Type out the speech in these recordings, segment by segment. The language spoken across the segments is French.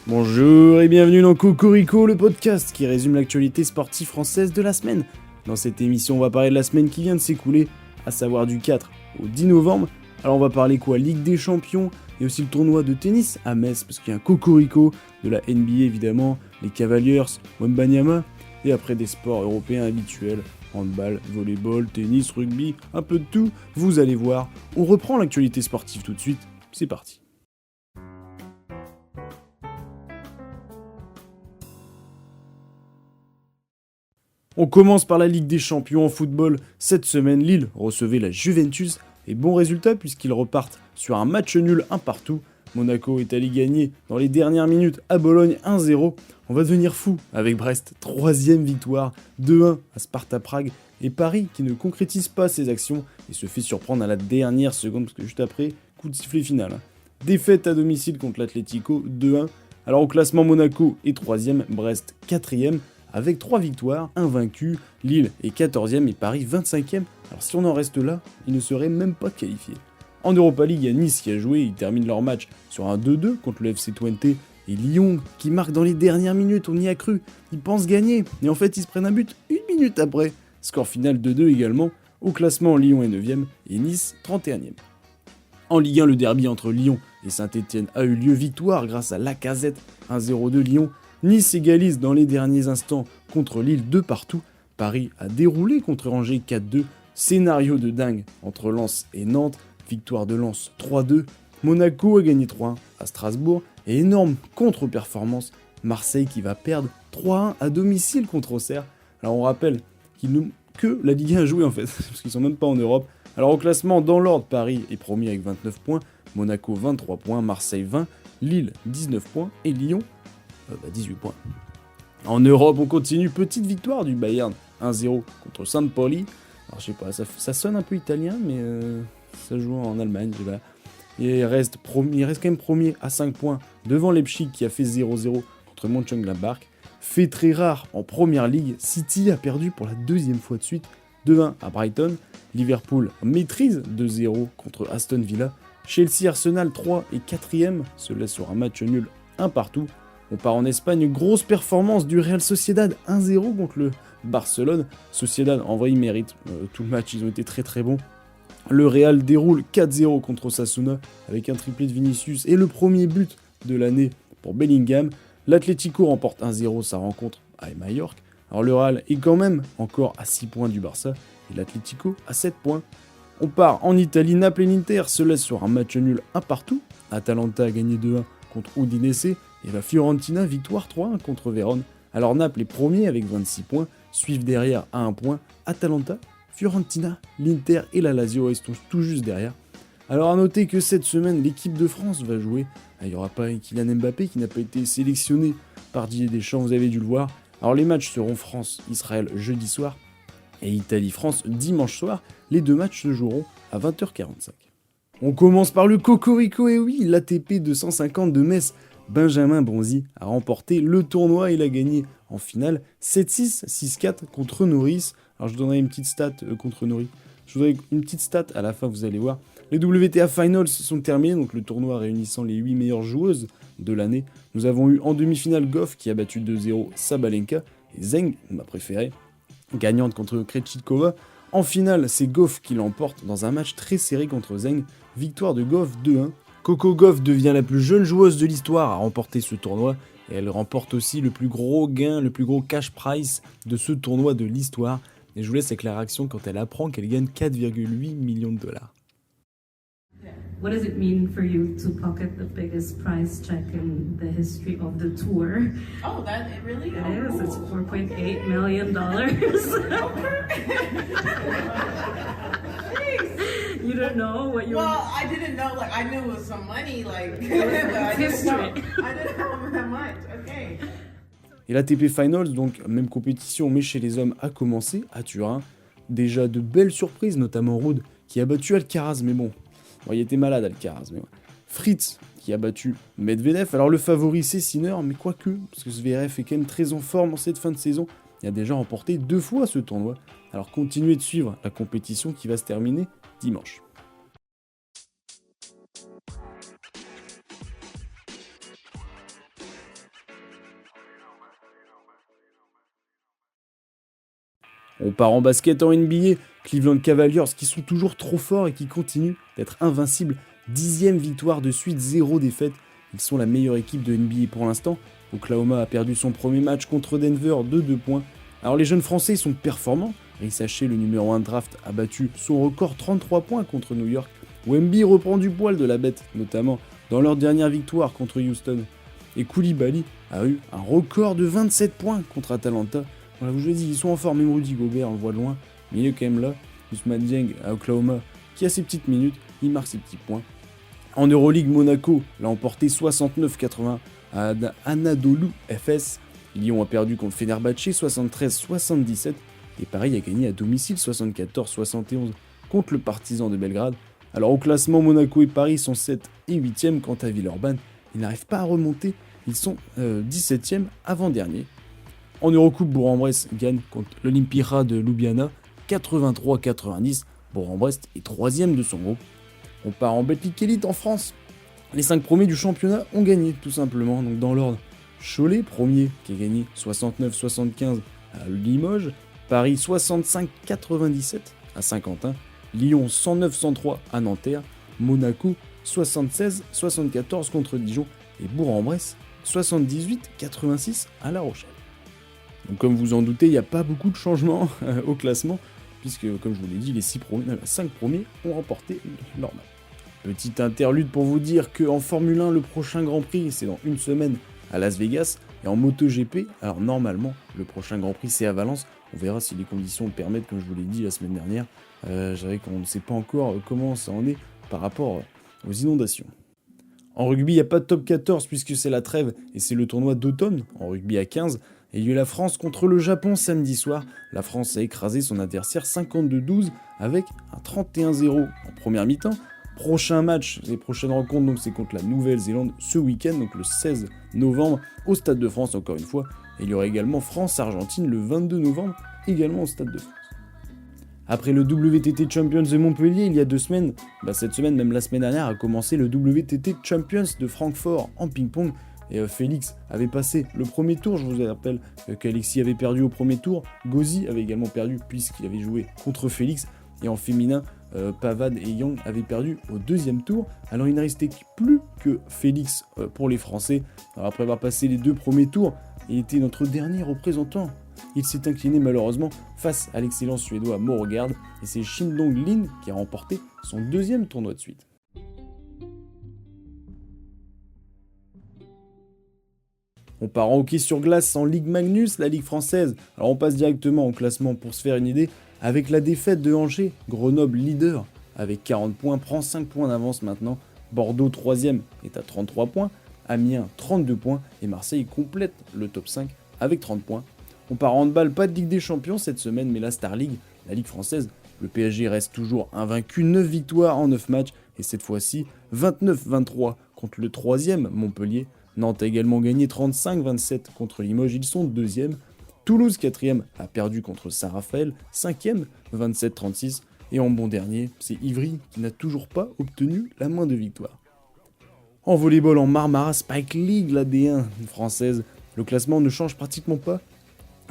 Bonjour et bienvenue dans Cocorico, le podcast qui résume l'actualité sportive française de la semaine. Dans cette émission, on va parler de la semaine qui vient de s'écouler, à savoir du 4 au 10 novembre. Alors on va parler quoi? Ligue des champions et aussi le tournoi de tennis à Metz, parce qu'il y a un Cocorico, de la NBA évidemment, les Cavaliers, Wembanyama, et après des sports européens habituels, handball, volleyball, tennis, rugby, un peu de tout, vous allez voir. On reprend l'actualité sportive tout de suite, c'est parti. On commence par la Ligue des champions en football. Cette semaine, Lille recevait la Juventus et bon résultat puisqu'ils repartent sur un match nul un partout. Monaco est allé gagner dans les dernières minutes à Bologne 1-0. On va devenir fou avec Brest, troisième victoire, 2-1 à Sparta Prague. Et Paris qui ne concrétise pas ses actions et se fait surprendre à la dernière seconde parce que juste après, coup de sifflet final. Défaite à domicile contre l'Atlético 2-1. Alors au classement, Monaco est troisième, Brest quatrième. Avec 3 victoires, invaincu, Lille est 14e et Paris 25e. Alors si on en reste là, ils ne seraient même pas qualifiés. En Europa League, il y a Nice qui a joué, ils terminent leur match sur un 2-2 contre le FC Twente. Et Lyon qui marque dans les dernières minutes, on y a cru, ils pensent gagner. Et en fait, ils se prennent un but une minute après. Score final 2-2 également. Au classement, Lyon est 9e et Nice 31e. En Ligue 1, le derby entre Lyon et Saint-Etienne a eu lieu, victoire grâce à Lacazette, 1-0 Lyon. Nice égalise dans les derniers instants contre Lille 2 partout. Paris a déroulé contre Angers 4-2. Scénario de dingue entre Lens et Nantes. Victoire de Lens 3-2. Monaco a gagné 3-1 à Strasbourg. Et énorme contre-performance. Marseille qui va perdre 3-1 à domicile contre Auxerre. Alors on rappelle qu'ils n'ont que la Ligue 1 à jouer en fait, parce qu'ils sont même pas en Europe. Alors au classement, dans l'ordre, Paris est premier avec 29 points. Monaco 23 points. Marseille 20. Lille 19 points. Et Lyon 18 points. En Europe, on continue. Petite victoire du Bayern 1-0 contre Sampoli. Alors je sais pas, ça sonne un peu italien, mais ça joue en Allemagne. Je sais pas. Et il reste quand même premier à 5 points devant Leipzig qui a fait 0-0 contre Mönchengladbach. Fait très rare en première ligue, City a perdu pour la deuxième fois de suite 2-1 à Brighton. Liverpool maîtrise 2-0 contre Aston Villa. Chelsea, Arsenal 3 et 4e se laissent sur un match nul un partout. On part en Espagne, grosse performance du Real Sociedad 1-0 contre le Barcelone. Sociedad, en vrai, ils méritent tout le match, ils ont été très très bons. Le Real déroule 4-0 contre Osasuna avec un triplé de Vinicius et le premier but de l'année pour Bellingham. L'Atlético remporte 1-0 sa rencontre à Mallorca. Alors le Real est quand même encore à 6 points du Barça et l'Atlético à 7 points. On part en Italie, Naples et l'Inter se laissent sur un match nul un partout. Atalanta a gagné 2-1 contre Udinese. Et la Fiorentina, victoire 3-1 contre Vérone. Alors Naples est premier avec 26 points, suivent derrière à 1 point Atalanta, Fiorentina, l'Inter et la Lazio restent tout juste derrière. Alors à noter que cette semaine, l'équipe de France va jouer. Il n'y aura pas Kylian Mbappé qui n'a pas été sélectionné par Didier Deschamps, vous avez dû le voir. Alors les matchs seront France-Israël jeudi soir et Italie-France dimanche soir. Les deux matchs se joueront à 20h45. On commence par le Cocorico, et oui, l'ATP 250 de Metz. Benjamin Bonzi a remporté le tournoi, il a gagné en finale 7-6, 6-4 contre Norris. Alors je vous donnerai une petite stat contre Norris. Je vous donnerai une petite stat à la fin, vous allez voir. Les WTA Finals sont terminés, donc le tournoi réunissant les 8 meilleures joueuses de l'année. Nous avons eu en demi-finale Goff qui a battu 2-0 Sabalenka et Zheng, ma préférée, gagnante contre Krejcikova. En finale, c'est Goff qui l'emporte dans un match très serré contre Zheng. Victoire de Goff 2-1. Coco Gauff devient la plus jeune joueuse de l'histoire à remporter ce tournoi et elle remporte aussi le plus gros gain, le plus gros cash prize de ce tournoi de l'histoire. Et je vous laisse avec la réaction quand elle apprend qu'elle gagne 4,8 millions de dollars. What does it mean for you to pocket the biggest prize check in the history of the tour? Oh, that it really It oh, is. It's cool. $4.8 million. You don't know what you. Well, I didn't know. Like, I knew it was some money. Like, but I didn't know. I didn't know that much. Okay. Et l'ATP Finals, donc même compétition mais chez les hommes, a commencé à Turin. Déjà de belles surprises, notamment Ruud qui a battu Alcaraz, mais bon, il était malade Alcaraz. Mais ouais. Fritz qui a battu Medvedev. Alors le favori c'est Sinner, mais quoique, parce que Zverev est quand même très en forme en cette fin de saison, il a déjà remporté 2 fois ce tournoi. Alors continuez de suivre la compétition qui va se terminer dimanche. On part en basket en NBA, Cleveland Cavaliers qui sont toujours trop forts et qui continuent d'être invincibles. 10e victoire de suite, 0 défaite. Ils sont la meilleure équipe de NBA pour l'instant. Oklahoma a perdu son premier match contre Denver de 2 points. Alors les jeunes français sont performants. Rhys Haché, le numéro 1 draft, a battu son record 33 points contre New York. Wemby reprend du poil de la bête, notamment dans leur dernière victoire contre Houston. Et Koulibaly a eu un record de 27 points contre Atalanta. Voilà, je vous ai dit, ils sont en forme, même Rudy Gobert, on le voit de loin, mais il est quand même là. Ousmane Dieng à Oklahoma, qui a ses petites minutes, il marque ses petits points. En Euroleague, Monaco l'a emporté 69-80 à Anadolu Efes. Lyon a perdu contre Fenerbahçe 73-77. Et Paris a gagné à domicile 74-71 contre le Partizan de Belgrade. Alors au classement, Monaco et Paris sont 7 et 8e. Quant à Villeurbanne, ils n'arrivent pas à remonter. Ils sont 17e avant-dernier. En Eurocoupe, Bourg-en-Bresse gagne contre l'Olimpija de Ljubljana 83-90. Bourg-en-Bresse est 3e de son groupe. On part en Betclic Elite en France. Les 5 premiers du championnat ont gagné tout simplement. Donc dans l'ordre, Cholet premier qui a gagné 69-75 à Limoges. Paris 65-97 à Saint-Quentin. Lyon 109-103 à Nanterre. Monaco 76-74 contre Dijon. Et Bourg-en-Bresse 78-86 à La Rochelle. Donc comme vous en doutez, il n'y a pas beaucoup de changements au classement, puisque comme je vous l'ai dit, les 5 premiers ont remporté leur match. Petite interlude pour vous dire qu'en Formule 1, le prochain Grand Prix, c'est dans une semaine à Las Vegas, et en MotoGP, alors normalement, le prochain Grand Prix, c'est à Valence. On verra si les conditions le permettent, comme je vous l'ai dit la semaine dernière. Je dirais qu'on ne sait pas encore comment ça en est par rapport aux inondations. En rugby, il n'y a pas de top 14 puisque c'est la trêve et c'est le tournoi d'automne, en rugby à 15. Et il y a eu la France contre le Japon samedi soir. La France a écrasé son adversaire 52-12 avec un 31-0 en première mi-temps. Prochain match, les prochaines rencontres, donc c'est contre la Nouvelle-Zélande ce week-end, donc le 16 novembre au Stade de France encore une fois. Et il y aura également France-Argentine le 22 novembre, également au Stade de France. Après le WTT Champions de Montpellier il y a 2 semaines, cette semaine, même la semaine dernière, a commencé le WTT Champions de Francfort en ping-pong. Et Félix avait passé le premier tour, je vous rappelle qu'Alexis avait perdu au premier tour, Gauzy avait également perdu puisqu'il avait joué contre Félix, et en féminin, Pavad et Yang avaient perdu au deuxième tour. Alors il ne restait plus que Félix pour les Français. Alors, après avoir passé les 2 premiers tours, il était notre dernier représentant. Il s'est incliné malheureusement face à l'excellent suédois Morgard, et c'est Shindong Lin qui a remporté son 2e tournoi de suite. On part en hockey sur glace en Ligue Magnus, la Ligue française. Alors on passe directement au classement pour se faire une idée. Avec la défaite de Angers, Grenoble leader avec 40 points, prend 5 points d'avance maintenant. Bordeaux 3e est à 33 points, Amiens 32 points et Marseille complète le top 5 avec 30 points. On part en handball, pas de Ligue des Champions cette semaine, mais la Star League, la Ligue française. Le PSG reste toujours invaincu, 9 victoires en 9 matchs et cette fois-ci 29-23 contre le 3e Montpellier. Nantes a également gagné 35-27 contre Limoges, ils sont 2e. Toulouse 4e a perdu contre Saint-Raphaël, 5e 27-36. Et en bon dernier, c'est Ivry qui n'a toujours pas obtenu la moindre victoire. En volleyball en Marmara Spike League, la D1 française, le classement ne change pratiquement pas,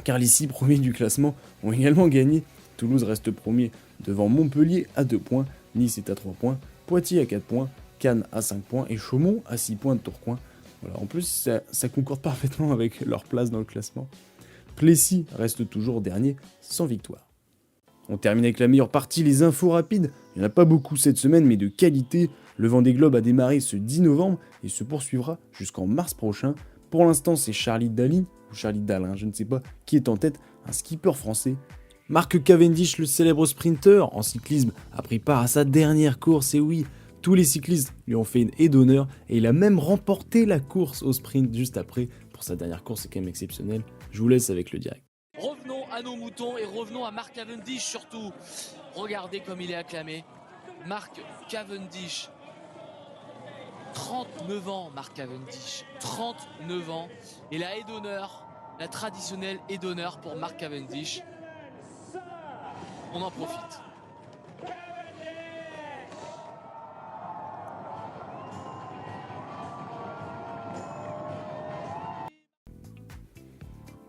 car les 6 premiers du classement ont également gagné. Toulouse reste premier devant Montpellier à 2 points, Nice est à 3 points, Poitiers à 4 points, Cannes à 5 points et Chaumont à 6 points de Tourcoing. Voilà, en plus, ça concorde parfaitement avec leur place dans le classement. Plessis reste toujours dernier, sans victoire. On termine avec la meilleure partie, les infos rapides. Il n'y en a pas beaucoup cette semaine, mais de qualité. Le Vendée Globe a démarré ce 10 novembre et se poursuivra jusqu'en mars prochain. Pour l'instant, c'est Charlie Dalin, ou Charlie Dalin, je ne sais pas, qui est en tête, un skipper français. Mark Cavendish, le célèbre sprinter en cyclisme, a pris part à sa dernière course, et oui, tous les cyclistes lui ont fait une haie d'honneur, et il a même remporté la course au sprint juste après. Pour sa dernière course, c'est quand même exceptionnel. Je vous laisse avec le direct. Revenons à nos moutons et revenons à Mark Cavendish surtout. Regardez comme il est acclamé. Mark Cavendish. 39 ans, Mark Cavendish. 39 ans. Et la haie d'honneur, la traditionnelle haie d'honneur pour Mark Cavendish. On en profite.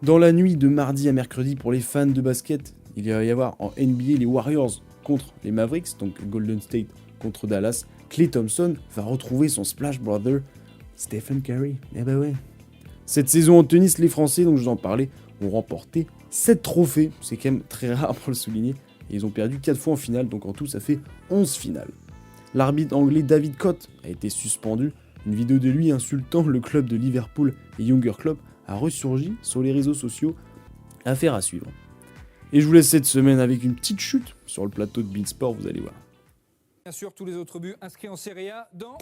Dans la nuit de mardi à mercredi pour les fans de basket, Il va y avoir en NBA les Warriors contre les Mavericks, donc Golden State contre Dallas. Klay Thompson va retrouver son Splash Brother, Stephen Curry. Eh ben ouais. Cette saison en tennis, les Français, donc je vous en parlais, ont remporté 7 trophées. C'est quand même très rare pour le souligner. Et ils ont perdu 4 fois en finale, donc en tout ça fait 11 finales. L'arbitre anglais David Cott a été suspendu. Une vidéo de lui insultant le club de Liverpool et Younger Club a ressurgi sur les réseaux sociaux. Affaire à suivre. Et je vous laisse cette semaine avec une petite chute sur le plateau de Beansport, vous allez voir. Bien sûr, tous les autres buts inscrits en Serie A dans...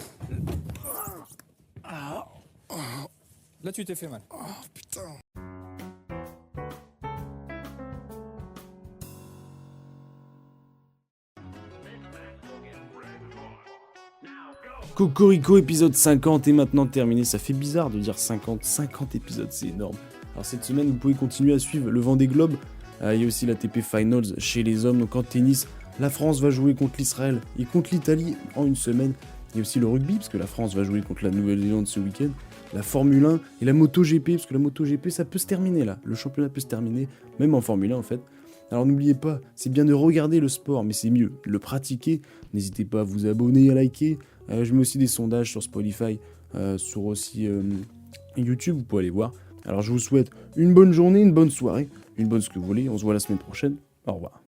Là, tu t'es fait mal. Cocorico épisode 50 est maintenant terminé. Ça fait bizarre de dire 50 épisodes, c'est énorme. Alors cette semaine, vous pouvez continuer à suivre le Vendée Globe. Il y a aussi la TP Finals chez les hommes. Donc en tennis, la France va jouer contre l'Israël et contre l'Italie en une semaine. Il y a aussi le rugby, parce que la France va jouer contre la Nouvelle-Zélande ce week-end. La Formule 1 et la MotoGP, parce que la MotoGP, ça peut se terminer là. Le championnat peut se terminer, même en Formule 1 en fait. Alors n'oubliez pas, c'est bien de regarder le sport, mais c'est mieux de le pratiquer. N'hésitez pas à vous abonner, à liker. Je mets aussi des sondages sur Spotify, sur aussi YouTube, vous pouvez aller voir. Alors je vous souhaite une bonne journée, une bonne soirée, une bonne ce que vous voulez. On se voit la semaine prochaine. Au revoir.